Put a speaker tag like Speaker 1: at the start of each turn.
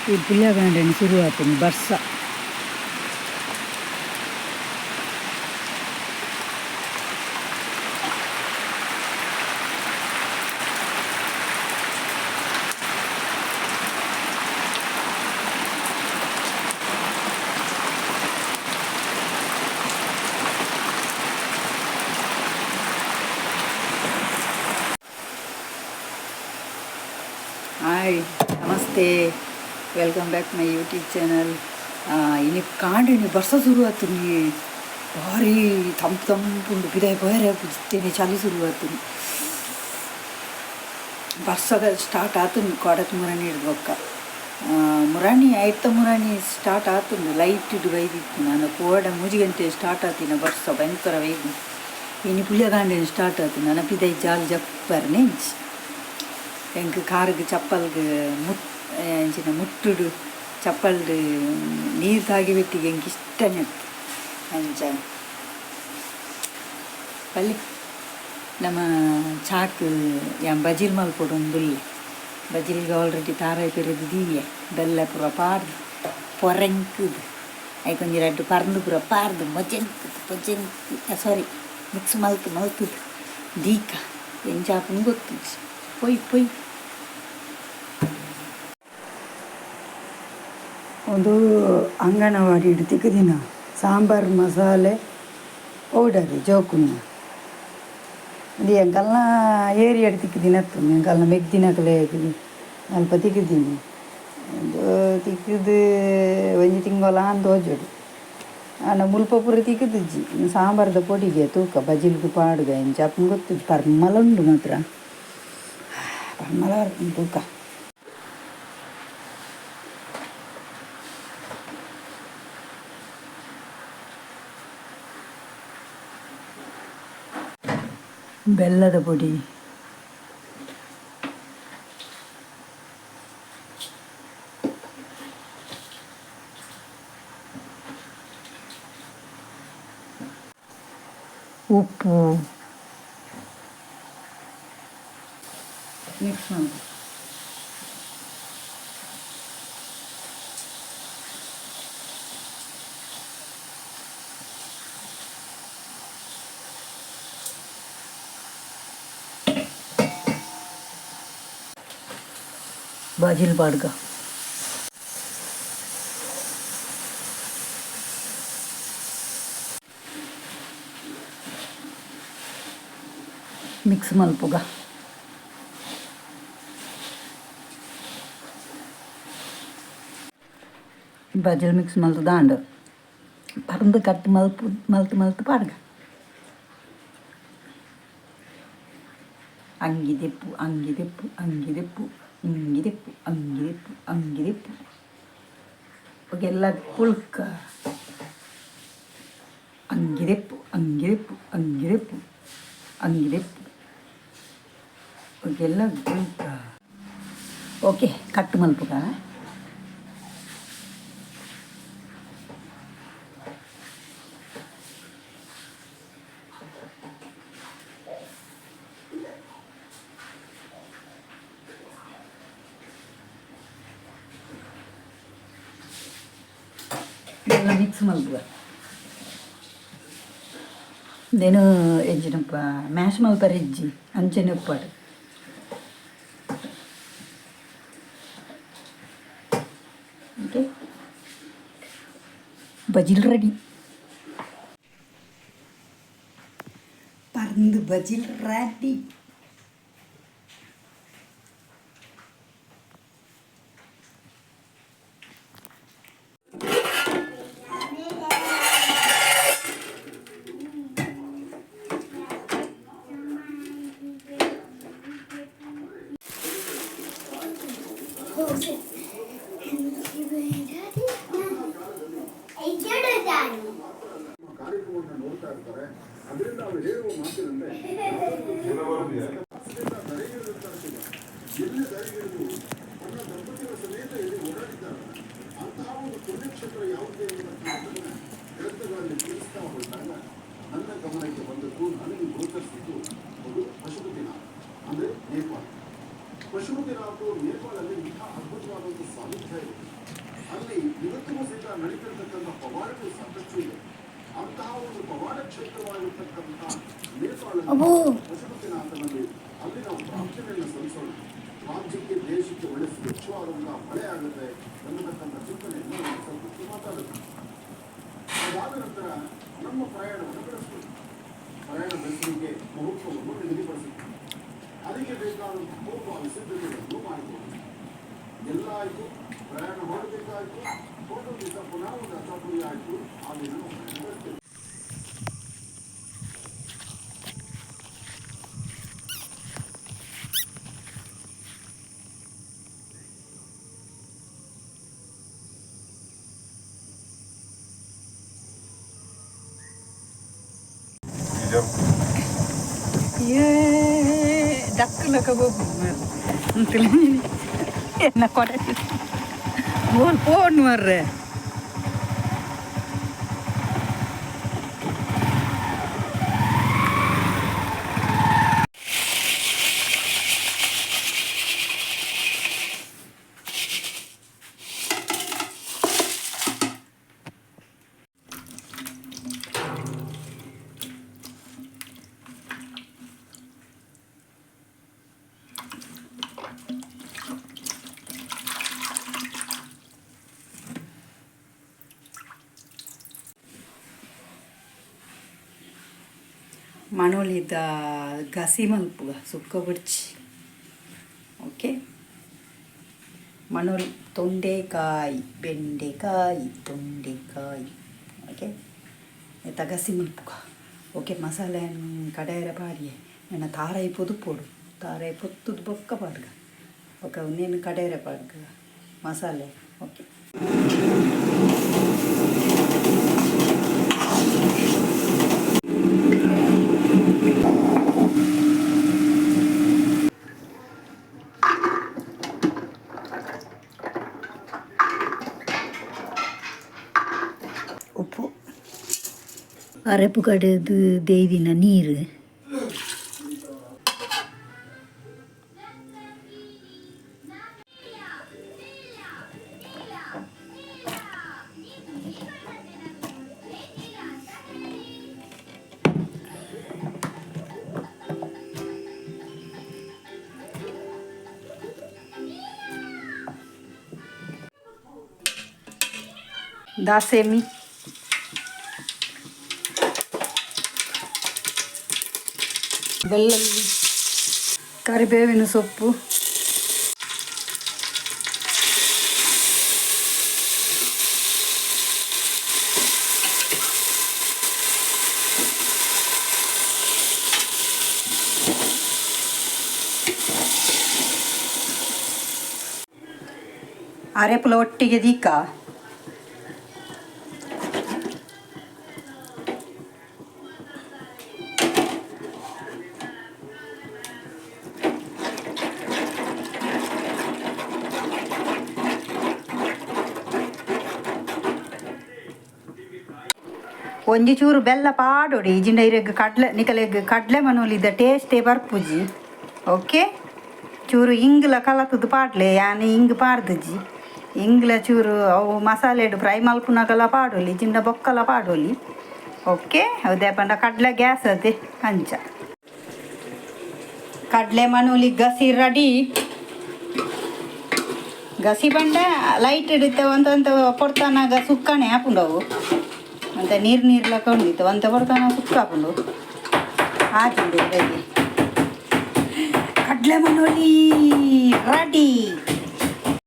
Speaker 1: ಈ ಪುಲ್ಯಗಂಡನ ಶುರುವಾತೀನಿ ಬರ್ಸ. ಹಾಯ್, ನಮಸ್ತೆ, welcome back my YouTube channel. ಇನ್ನು ಕಾಂಡಿನಿ ಬರ್ಸ ಶುರು ಆತೀನಿ. ಭಾರಿ ತಂಪುಂಡು ಬಿದಾಯ ಬೇರೆ ಪುಜಿತೇನೆ ಚಳಿ ಶುರು ಆತೀನಿ. ಬರ್ಸಗ ಸ್ಟಾರ್ಟ್ ಆತುಂಡು ಕೊಡತ್ ಮುರಾಣಿ ಹಿಡ್ಬಕ್ಕ. ಮುರಾಣಿ ಐತ ಮುರಾಣಿ ಸ್ಟಾರ್ಟ್ ಆತುಂಡು. ಲೈಟ್ ಇಡು ಬೈದಿತ್ತು ನಾನು ಕೋಡ 3 ಗಂಟೆ ಸ್ಟಾರ್ಟ್ ಆತೀನಿ. ಬರ್ಸ ಭಯಂಕರ ವೈದ್ಯ ಇನ್ನು ಪುಲ್ಯಗಾಂಡಿನ ಸ್ಟಾರ್ಟ್ ಆತೀನಿ. ನನ್ನ ಪಿದಾಯಿ ಜಾಲಿ ಜಪ್ಪರ್ನೆ ಎಂಕ್ ಕಾರಿಗೆ ಚಪ್ಪಲ್ಗೆ ಎಂಚಿನ ಮುಟ್ಟುಡು ಚಪ್ಪಲ್ದು ನೀರು ತಾಗಿ ಬಿಟ್ಟಿಗೆ ಎಂಕ್ ಇಷ್ಟನೇ ಅಂಚ ಬಲ್ಲಿ ನಮ್ಮ ಚಾಕ್ ಬಜಿಲ್ ಮಲ್ಪೊಡು ಒಂದುಲ್ಲೆ ಬಜಿಲ್ಗೆ ಆಲ್ರೆಡಿ ತಾರಾಯಿ ಪೆರೆದು ದೀಯೆ ಬೆಲ್ಲ ಪೂರ ಪಾರ್ದು ಪೊರೆಂಕುದು ಐಕೊಂಜಿ 2 ಪರ್ದು ಪೂರ ಪಾರ್ದು ಮೊಜೆಂಕ್ ಸಾರಿ ಮಿಕ್ಸ್ ಮಲ್ತುದು ದೀಕ ಎಂಚಾಪನು ಗೊತ್ತಿದ್ದು ಪೊಯ್ ಒಂದು ಅಂಗನವಾಡಿ ತಿಕ್ಕದಿನ ಸಾಂಬಾರು ಮಸಾಲೆ ಪೌಡರ್ ಜೋಕುನ್ನ ಅದು ಎಂಕಲ್ನ ಏರಿಯಾ ತಿಕ್ಕದಿನತ್ತು ಎಂಕಲ್ನ ಮೆಗ್ದಿನಕಲೆ ಅಲ್ಪ ತಿಕ್ಕಿದ್ದೀನಿ. ಅದು ತಿಕ್ಕಿದು ಒಂಜಿ ತಿಂಗಳ ತೋಜೋಡು ಅನ್ನ ಮುಲ್ಪ ಪೂರ ತಿಕ್ಕಿದ್ಜಿ ಸಾಂಬಾರ್ದ ಪೊಡಿಗೆ ತೂಕ ಬಜಿಲ್ಗೆ ಪಾಡುಗ ಎಂಚಾಪನ್ ಗೊತ್ತಿದ್ದು ಪರ್ಮಲ ಉಂಡು ಮಾತ್ರ ಪರ್ಮಲ ತೂಕ. ಬೆಲ್ಲದ ಪೊಡಿ, ಉಪ್ಪು ಮಿಕ್ಸ್ ಮಾಡಿ ಬಾಜಿಲ್ ಪಾಡ್ಗ ಮಿಕ್ಸ್ ಮಲ್ಪುಗ ಬಜಿಲ್ ಮಿಕ್ಸ್ ಮಲ್ತು ದಾಂಡು ಪರ್ದು ಕಟ್ಟು ಮಲ್ತು ಪಾಡ್ಗ ಅಂಗಿದೆಪ್ಪು ಒಗೆಲ್ಲ ಪುಳ್ಕ ಅಂಗಿದೆಪ್ಪು ಒಗೆಲ್ಲ ಪುಳ್ಕ. ಓಕೆ, ಕಟ್ಟು ಮಲ್ಪುಗ ಎಲ್ಲ ಮಿಕ್ಸ್ ಮಲ್ಪುಗ. ದೇನು ಎಂಚಿನಪ್ಪ ಮ್ಯಾಶ್ ಮಲ್ಪರ ಇಜ್ಜಿ ಅಂಚನೆ ಉಪ್ಪಾಡು. ಓಕೆ, ಬಜಿಲ್ ರೆಡಿ. ಪರ್ದು ಬಜಿಲ್ ರೆಡಿ. ಕಾರ್ಯಕ್ರಮವನ್ನು ನೋಡ್ತಾ ಇರ್ತಾರೆ. ಅದರಿಂದ ಅವ್ರು ಹೇಳುವ ಮಾತಿನಂತೆ ಎಲ್ಲಿ ದಾರಿಗಿಳಿದು ತನ್ನ ದಂಪತಿಗಳ ಸಮೇತ ಎಲ್ಲಿ ಓಡಾಡಿದ್ದಾರೆ ಅಂತಹ ಒಂದು ಪುಣ್ಯಕ್ಷೇತ್ರ ಯಾವುದೇ ಗ್ರಂಥಗಳಲ್ಲಿ ತಿಳಿಸ್ತಾ ಹೋದಾಗ ನನ್ನ ಗಮನಕ್ಕೆ ಬಂದದ್ದು, ನನಗೆ ಗೋಚರಿಸಿದ್ದು ಅದು ಪಶುಪತಿನಾಥ್ ಅಂದರೆ ನೇಪಾಳ. ಪಶುಪತಿನಾಥ್ ನೇಪಾಳಲ್ಲಿ ಇಂಥ ಅದ್ಭುತವಾದಂಥ ಸಾನ್ನಿಧ್ಯ ಇದೆ.
Speaker 2: ಅಲ್ಲಿ ಇವತ್ತಿಗೂ ಸಹಿತ ನಡೀತಿರ್ತಕ್ಕಂಥ ಪವಾಡಗಳು ಸಾಕಷ್ಟು ಇದೆ. ಅಂತಹ ಒಂದು ಪವಾಡ ಕ್ಷೇತ್ರವಾಗಿರ್ತಕ್ಕಂಥ ನೇಪಾಳದ ಪಶುಪತಿನಾಥನಲ್ಲಿ ಅಲ್ಲಿನ ಪ್ರಾರ್ಥನೆಯನ್ನು ಸಲ್ಲಿಸೋಣ. ರಾಜ್ಯಕ್ಕೆ ದೇಶಕ್ಕೆ ಒಳ್ಳೆ ಸ್ವಚ್ಛವಾದಂತಹ ಮಳೆ ಆಗುತ್ತೆ ಅನ್ನತಕ್ಕಂಥ ಚಿಂತನೆಯನ್ನು ಸ್ವಲ್ಪ ಮಾತಾಡುತ್ತೆ. ಅದಾದ ನಂತರ ನಮ್ಮ ಪ್ರಯಾಣವನ್ನು ಬೆಳೆಸ್ತೀವಿ. ಪ್ರಯಾಣ ಬೆಳೆಸಲಿಕ್ಕೆ ಮುಹೂರ್ತವನ್ನು ನಿಗದಿಪಡಿಸುತ್ತೆ. ಅದಕ್ಕೆ ಬೇಕಾದಂತಹ ಪೂರ್ವಭಾವಿ ಸಿದ್ಧತೆಗಳನ್ನು ಮಾಡಿಕೊಳ್ಳಿ. ಎಲ್ಲ ಆಯಿತು, ಪ್ರಯಾಣ ಮಾಡಬೇಕಾಯಿತು, ಒಂದು ದಿವಸ ಪುನಃ ಒಂದು ಅಚಾಪುರಿ ಆಯಿತು. ಆ ದಿನ ನಾವು ಪ್ರಯಾಣ ಬೆಳೆಸ್ತೇವೆ.
Speaker 1: Dakla ka bobo Until na kore Mon pon marre ಮನೋಲಿದ ಗಸಿ ಮಲ್ಪುಗ ಸುಕ್ಕ ಬಿಡ್ಚಿ ಓಕೆ. ಮನೋಲಿ ತೊಂಡೆಕಾಯಿ ಬೆಂಡೆಕಾಯಿ ತೊಂಡೆಕಾಯಿ ಓಕೆ ಎತ್ತ ಗಸಿ ಮಲ್ಪುಗ ಓಕೆ. ಮಸಾಲೆ ಕಡಾಯರ ಪಾಡಿಯೇ ನನ್ನ ತಾರಾಯಿ ಪೊದು ಪೋಡು ತಾರಾಯಿ ಪೊತ್ತುದು ಬೊಕ್ಕ ಪಾಡ್ಗ ಓಕೆ. ನೀನು ಕಡಾಯರ ಪಾಡ್ಗ ಮಸಾಲೆ ಓಕೆ. ಉಪ್ಪು ಅರೆಪು ಕಡೆದು ದೇವಿನ ನೀರು ದಾಸೇಮಿ ಬೆಳ್ಳುಳ್ಳಿ ಕರಿಬೇವಿನ ಸೊಪ್ಪು ಅರೆಪುಲ ಒಟ್ಟಿಗೆ ದೀಕ ಒಂಜಿ ಚೂರು ಬೆಲ್ಲ ಪಾಡೋಡಿ ಇಜಿಂಡ ಇರೆಗ್ ಕಡ್ಲೆ ನಿಕಲೆಗ್ ಕಡ್ಲೆ ಮನೋಲಿದ್ದ ಟೇಸ್ಟೇ ಬರ್ಪುಜಿ ಓಕೆ. ಚೂರು ಇಂಗ್ಲ ಕಲತದು ಪಾಡ್ಲೆ ಯಾನು ಇಂಗ್ ಪಾಡ್ದಜ್ಜಿ ಇಂಗ್ಲ ಚೂರು ಅವು ಮಸಾಲೆಡು ಫ್ರೈ ಮಲ್ಪುನಕಲ ಪಾಡೋಲಿ ಜಿಂಡ ಬೊಕ್ಕಲ ಪಾಡೋಲಿ ಓಕೆ. ಹೌದೇ ಪಂಡ ಕಡ್ಲೆ ಗ್ಯಾಸ್ ಅದೇ ಅಂಚ ಕಡ್ಲೆ ಮನೋಲಿ ಗಸಿ ರೆಡಿ. ಗಸಿ ಬಂಡ ಲೈಟ್ ಇಡುತ್ತೆ ಒಂದಂತ ಪೊಡ್ತಾನಾಗ ಸುಕ್ಕಣೆ ಹಾಪುಂಡವು ಅಂತ ನೀರು ನೀರ್ಲಕ್ಕ ಉಂಡಿತ್ತು ಅಂತ ಪೊಡ್ತಾನ ಸುಕ್ಕ ಹಾಪುಂಡು ಹಾಕಿಂಡು ರೆಡಿ ಕಡ್ಲೆ ಮನೋಲಿ ರೆಡಿ.